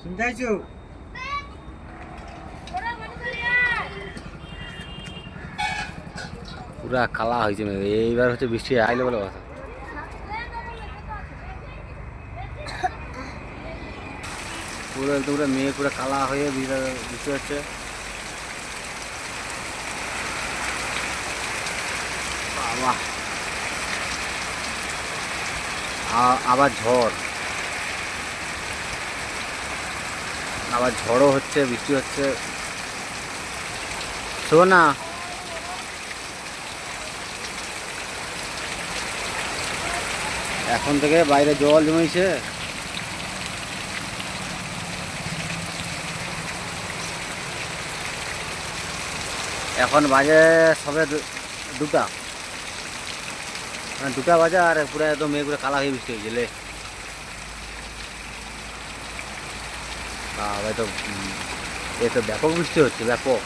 শুনতে পাইছো? পুরা কালা হয়েছে এইবার হচ্ছে বৃষ্টি আইলে বলে কথা। পুরো একদম পুরো মেয়ে পুরো কালা হয়ে বৃষ্টি হচ্ছে। বাবা আবার ঝড়, আবার ঝড়ও হচ্ছে, বৃষ্টি হচ্ছে। শোনা এখন থেকে বাইরে জল জমেছে। এখন বাজে সবে দুটা, মানে দুটা বাজে আর পুরো একদম মেঘ পুরো কালা হয়ে বৃষ্টি হয়েছিল। তো এ তো ব্যাপক বৃষ্টি হচ্ছে, ব্যাপক।